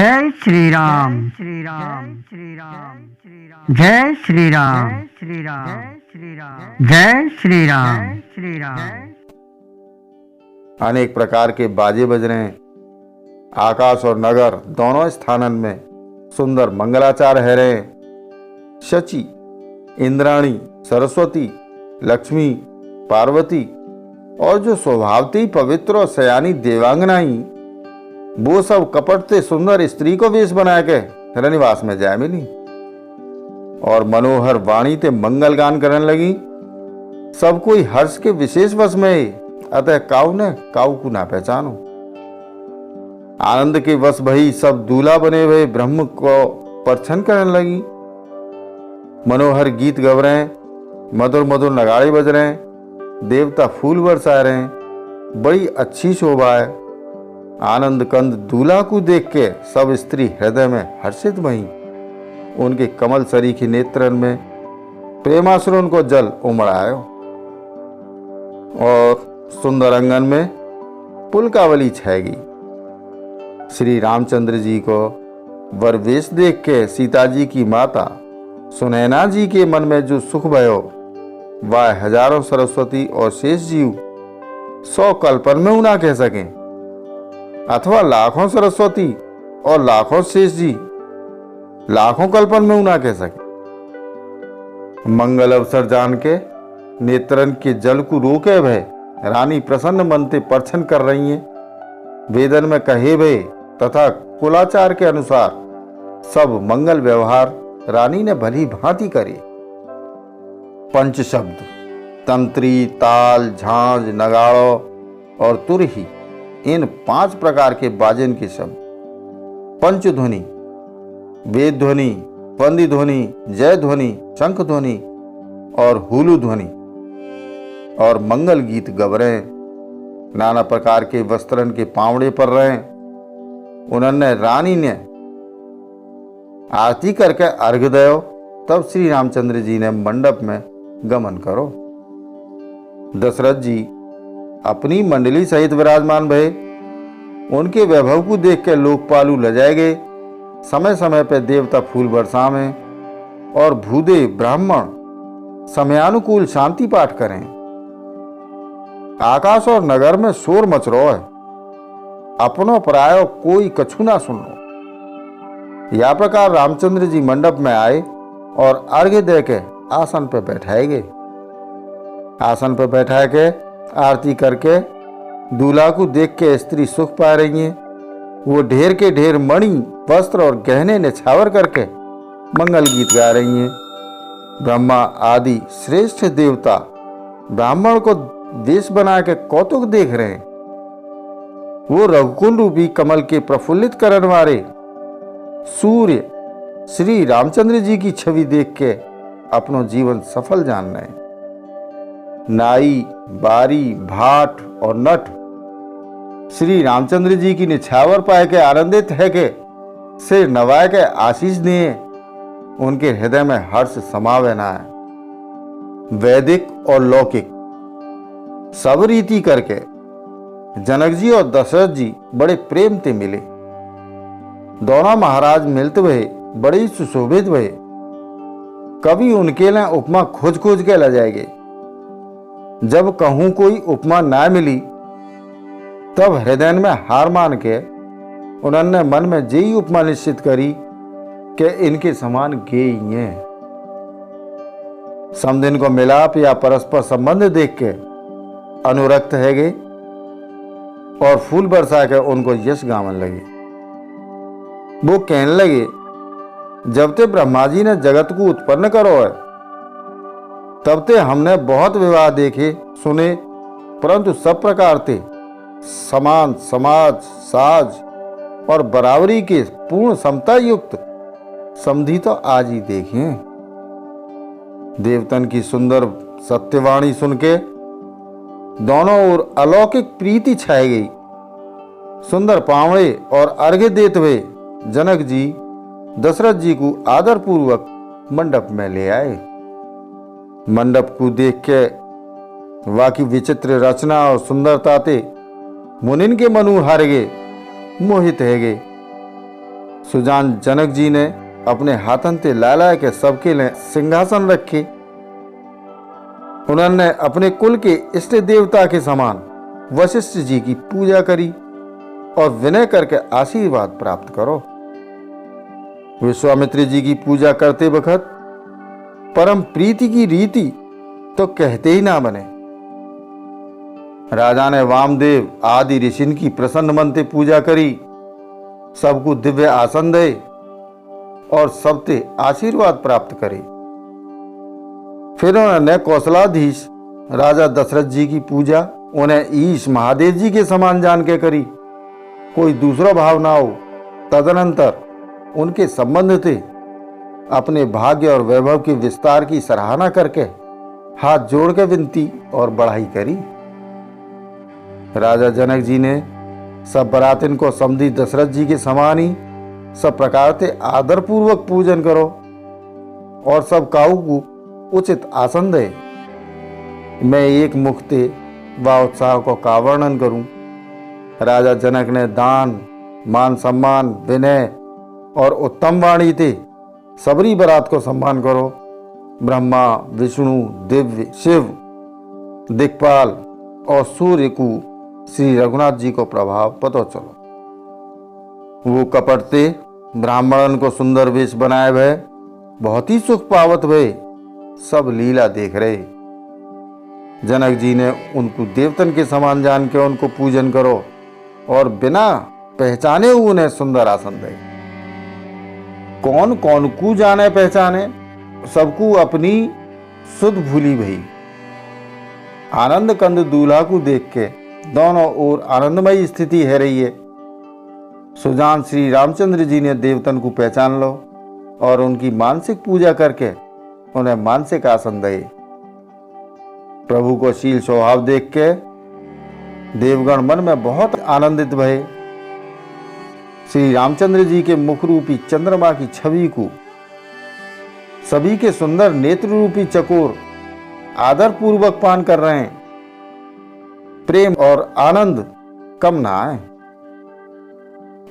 जय श्री राम श्री राम श्री राम श्री राम जय श्री राम श्री राम श्री राम जय श्री राम श्री राम। अनेक प्रकार के बाजे बज रहे हैं। आकाश और नगर दोनों स्थानन में सुंदर मंगलाचार है रहे हैं। शची, इंद्राणी, सरस्वती, लक्ष्मी, पार्वती और जो स्वभावती पवित्र और सयानी देवांगनाई, वो सब कपटते सुंदर स्त्री को वेश बना के रनिवास में जाए मिली और मनोहर वाणी ते मंगल गान करने लगी। सब कोई हर्ष के विशेष वश में, अतः काऊ ने काऊ को ना पहचानो। आनंद के वश भई सब दूल्हा बने हुए ब्रह्म को परछन करने लगी। मनोहर गीत गव रहे हैं, मधुर मधुर नगाड़े बज रहे हैं, देवता फूल बरसा रहे हैं। बड़ी अच्छी शोभा है। आनंद कंद दूल्हा को देख के सब स्त्री हृदय में हर्षित भई। उनके कमल सरीखी नेत्रन में प्रेमाश्रुन को जल उमड़ आयो और सुंदर अंगन में पुलकावली छाएगी। श्री रामचंद्र जी को वर वेश देख के सीता जी की माता सुनैना जी के मन में जो सुख भयो, वह हजारों सरस्वती और शेष जीव 100 कल्पन में उना कह सकें, अथवा लाखों सरस्वती और लाखों शेष जी लाखों कल्पन में उना कह सके। मंगल अवसर जान के नेत्रन के जल को रोके भय रानी प्रसन्न मन ते परछन कर रही हैं। वेदन में कहे भय तथा कुलाचार के अनुसार सब मंगल व्यवहार रानी ने भली भांति करे। पंच शब्द तंत्री, ताल, झांझ, नगाड़ो और तुरही, इन 5 प्रकार के बाजन के शब्द पंच ध्वनि, वेद ध्वनि, पंदी ध्वनि, जय ध्वनि, शंख ध्वनि और हुलू ध्वनि और मंगल गीत गव रहे हैं। नाना प्रकार के वस्त्रन के पावड़े पर रहे हैं। उन्होंने रानी ने आरती करके अर्घ दयो। तब श्री रामचंद्र जी ने मंडप में गमन करो। दशरथ जी अपनी मंडली सहित विराजमान भये। उनके वैभव को देख के लोकपालु लजाए गए। समय समय पर देवता फूल बरसावें और भूदेव ब्राह्मण समयानुकूल शांति पाठ करें। आकाश और नगर में शोर मच रहा है। अपनो परायो कोई कछु ना सुन लो। या प्रकार रामचंद्र जी मंडप में आए और अर्घ्य दे के आसन पर बैठाए गए। आसन पर बैठा के आरती करके दूल्हा को देख के स्त्री सुख पा रही हैं। वो ढेर के ढेर मणि, वस्त्र और गहने निछावर करके मंगल गीत गा रही हैं। ब्रह्मा आदि श्रेष्ठ देवता ब्राह्मण को देश बना के कौतुक देख रहे हैं। वो रघुकुल रूपी कमल के प्रफुल्लित करने वाले सूर्य श्री रामचंद्र जी की छवि देख के अपनो जीवन सफल जान रहे हैं। नाई, बारी, भाट और नट श्री रामचंद्र जी की निछावर पाए के आनंदित है के सिर नवाए के आशीष दिए। उनके हृदय में हर्ष समावे ना है। वैदिक और लौकिक सब रीति करके जनक जी और दशरथ जी बड़े प्रेम से मिले। दोनों महाराज मिलते हुए बड़े सुशोभित हुए। कभी उनके लिए उपमा खोज खोज के ला जाएंगे। जब कहूं कोई उपमा ना मिली, तब हृदय में हार मान के उन्होंने मन में यही उपमा निश्चित करी कि इनके समान गे ही हैं। समदिन को मिलाप या परस्पर संबंध देख के अनुरक्त है गए और फूल बरसा के उनको यश गावन लगे। वो कहने लगे, जब ते ब्रह्मा जी ने जगत को उत्पन्न करो है, तब ते हमने बहुत विवाह देखे सुने, परंतु सब प्रकार ते समान समाज, साज और बराबरी के पूर्ण समता युक्त समधी तो आज ही देखे। देवतन की सुंदर सत्यवाणी सुन के दोनों ओर अलौकिक प्रीति छाई गई। सुंदर पावड़े और अर्घ्य देते हुए जनक जी दशरथ जी को आदर पूर्वक मंडप में ले आए। मंडप को देख के वाकी विचित्र रचना और सुंदरता ते मुनिन के मनु हार गए, मोहित है गए। सुजान जनक जी ने अपने हाथन ते लाला के सबके लिए सिंहासन रखे। उन्होंने अपने कुल के इष्ट देवता के समान वशिष्ठ जी की पूजा करी और विनय करके आशीर्वाद प्राप्त करो। विश्वामित्र जी की पूजा करते वक्त परम प्रीति की रीति तो कहते ही ना बने। राजा ने वामदेव आदि ऋषि की प्रसन्न मन से पूजा करी, सबको दिव्य आसन दे और सबसे आशीर्वाद प्राप्त करे। फिर उन्होंने कौशलाधीश राजा दशरथ जी की पूजा उन्हें ईश महादेव जी के समान जान के करी, कोई दूसरा भाव ना हो। तदनंतर उनके संबंध थे अपने भाग्य और वैभव के विस्तार की सराहना करके हाथ जोड़ के विनती और बढ़ाई करी। राजा जनक जी ने सब बरातिन को समधी दशरथ जी के समान ही सब प्रकार से आदर पूर्वक पूजन करो और सब काऊ को उचित आसन दे। मैं एक मुक्ते व उत्साह को का वर्णन करूं। राजा जनक ने दान, मान सम्मान, विनय और उत्तम वाणी थे सबरी बरात को सम्मान करो। ब्रह्मा, विष्णु, दिव्य, शिव, दिक्पाल और सूर्य को श्री रघुनाथ जी को प्रभाव पतो चलो। वो कपटते ब्राह्मणन को सुंदर वेश बनाए भय बहुत ही सुख पावत भय सब लीला देख रहे। जनक जी ने उनको देवतन के समान जान के उनको पूजन करो और बिना पहचाने उन्हें सुंदर आसन दे। कौन कौन को जाने पहचाने, सबको अपनी सुध भूली भई। आनंद कंद दूल्हा को देख के दोनों ओर आनंदमयी स्थिति है रही है। सुजान श्री रामचंद्र जी ने देवतन को पहचान लो और उनकी मानसिक पूजा करके उन्हें मानसिक आसन दे। प्रभु को शील स्वभाव देख के देवगण मन में बहुत आनंदित भये। श्री रामचंद्र जी के मुख रूपी चंद्रमा की छवि को सभी के सुंदर नेत्र रूपी चकोर आदर पूर्वक पान कर रहे हैं। प्रेम और आनंद कम ना आए।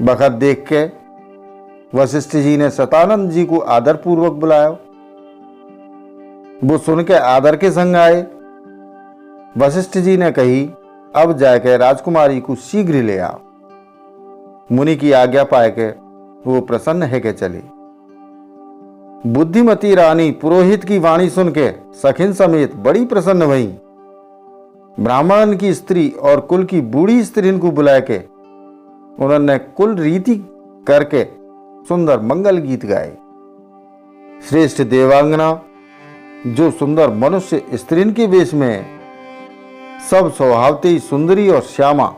बखत देख के वशिष्ठ जी ने सतानंद जी को आदर पूर्वक बुलाया। वो सुन के आदर के संग आए। वशिष्ठ जी ने कही, अब जाके राजकुमारी को शीघ्र ले आओ। मुनि की आज्ञा पाए के वो प्रसन्न है के चली। बुद्धिमती रानी पुरोहित की वाणी सुन के सखिन समेत बड़ी प्रसन्न भई। ब्राह्मण की स्त्री और कुल की बूढ़ी स्त्री को बुलाए के उन्होंने कुल रीति करके सुंदर मंगल गीत गाए। श्रेष्ठ देवांगना जो सुंदर मनुष्य स्त्रीन के वेश में सब स्वभावते सुंदरी और श्यामा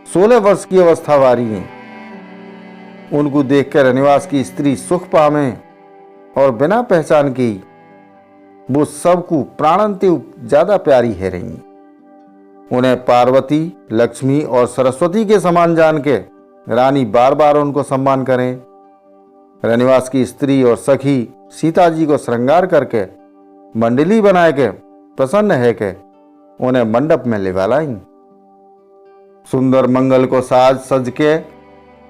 16 वर्ष की अवस्था वारी हैं। उनको देखकर रनिवास की स्त्री सुख पावे और बिना पहचान की वो सबको प्राणंते ज्यादा प्यारी है रही। उन्हें पार्वती, लक्ष्मी और सरस्वती के समान जान के रानी बार बार उनको सम्मान करें। रनिवास की स्त्री और सखी सीता जी को श्रृंगार करके मंडली बनाए के प्रसन्न है के उन्हें मंडप में ले लाई। सुंदर मंगल को साज सज के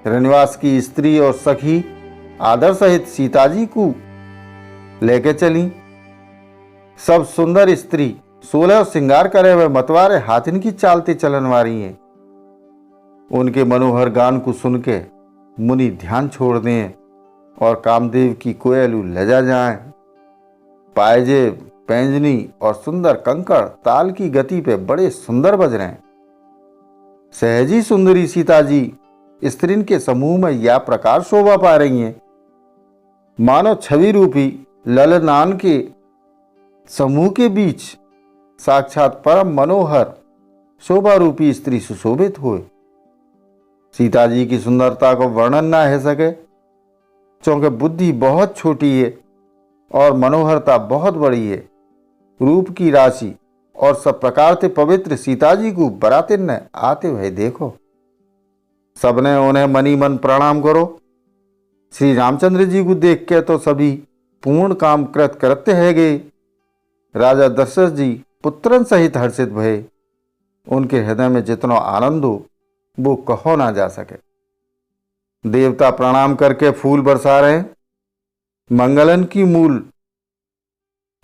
रनिवास की स्त्री और सखी आदर सहित सीता जी को लेके चली। सब सुंदर स्त्री 16 श्रृंगार करे हुए मतवारे हाथिन की चालती चलन वाली हैं। उनके मनोहर गान को सुन के मुनि ध्यान छोड़ दें और कामदेव की कोयलू लजा जाए। पायजे, पैंजनी और सुंदर कंकड़ ताल की गति पे बड़े सुंदर बज रहे हैं। सहजी सुंदरी सीता जी स्त्रीन के समूह में या प्रकार शोभा पा रही हैं, मानो छवि रूपी ललनान के समूह के बीच साक्षात परम मनोहर शोभा रूपी स्त्री सुशोभित हुए। सीता जी की सुंदरता को वर्णन ना है सके, क्योंकि बुद्धि बहुत छोटी है और मनोहरता बहुत बड़ी है। रूप की राशि और सब प्रकार से पवित्र सीता जी को बरातिन ने आते हुए देखो। सबने उन्हें मनी मन प्रणाम करो। श्री रामचंद्र जी को देख के तो सभी पूर्ण काम कृत करते है गए। राजा दशरथ जी पुत्रन सहित हर्षित भये। उनके हृदय में जितना आनंद हो वो कहो ना जा सके। देवता प्रणाम करके फूल बरसा रहे हैं। मंगलन की मूल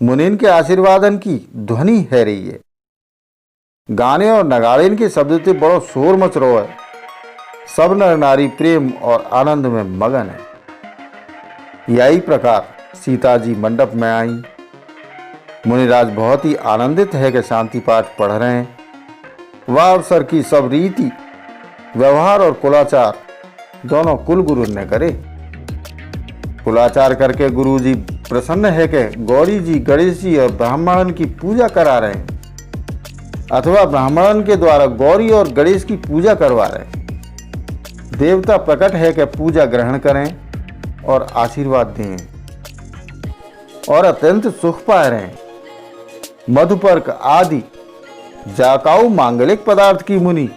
मुनिन के आशीर्वादन की ध्वनि है रही है। गाने और नगाड़े के शब्द से बड़ो शोर मच रहा है। सब नर नारी प्रेम और आनंद में मगन है। यही प्रकार सीता जी मंडप में आई। मुनिराज बहुत ही आनंदित है कि शांति पाठ पढ़ रहे हैं। वह अवसर की सब रीति व्यवहार और कुलाचार दोनों कुल गुरु ने करे। कुलाचार करके गुरु जी प्रसन्न है कि गौरी जी गणेश जी और ब्राह्मणन की पूजा करा रहे हैं, अथवा ब्राह्मणन के द्वारा गौरी और गणेश की पूजा करवा रहे हैं। देवता प्रकट है कि पूजा ग्रहण करें और आशीर्वाद दें और अत्यंत सुख पा रहे हैं। मधुपर्क आदि जाकाऊ मांगलिक पदार्थ की मुनि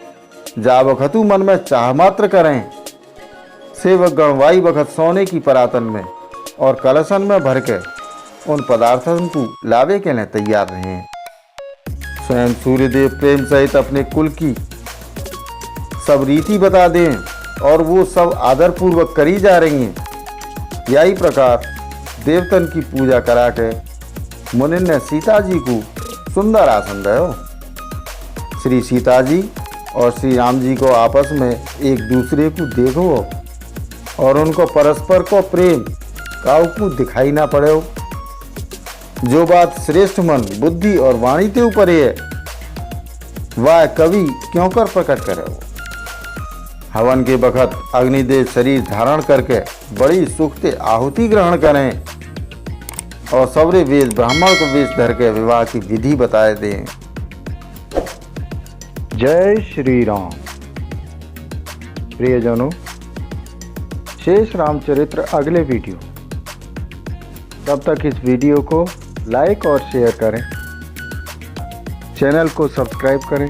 जा बखतु मन में चाह मात्र करें। सेवक गणवाई बखत सोने की परातन में और कलशन में भर के उन पदार्थों को लावे के लिए तैयार रहे। स्वयं सूर्यदेव प्रेम सहित अपने कुल की सब रीति बता दें और वो सब आदर पूर्वक करी जा रही हैं। यही प्रकार देवतन की पूजा करा के मुनिन ने सीता जी को सुंदर आसन दयो। श्री सीता जी और श्री राम जी को आपस में एक दूसरे को देखो और उनको परस्पर को प्रेम काऊ को दिखाई ना पड़े। जो बात श्रेष्ठ मन बुद्धि और वाणी के ऊपर है वह कवि क्यों कर प्रकट करे। हवन के बखत अग्निदेव शरीर धारण करके बड़ी सुख से आहुति ग्रहण करें और सबरे वेद ब्राह्मण को वेश धर के विवाह की विधि बताए दें। जय श्री राम। प्रियजनों, शेष रामचरित्र अगले वीडियो। तब तक इस वीडियो को लाइक और शेयर करें, चैनल को सब्सक्राइब करें,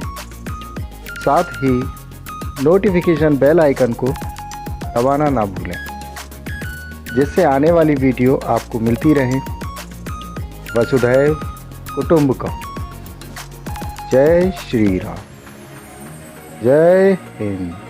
साथ ही नोटिफिकेशन बेल आइकन को दबाना ना भूलें, जिससे आने वाली वीडियो आपको मिलती रहे। वसुधैव कुटुंबकम। जय श्री राम। जय हिंद।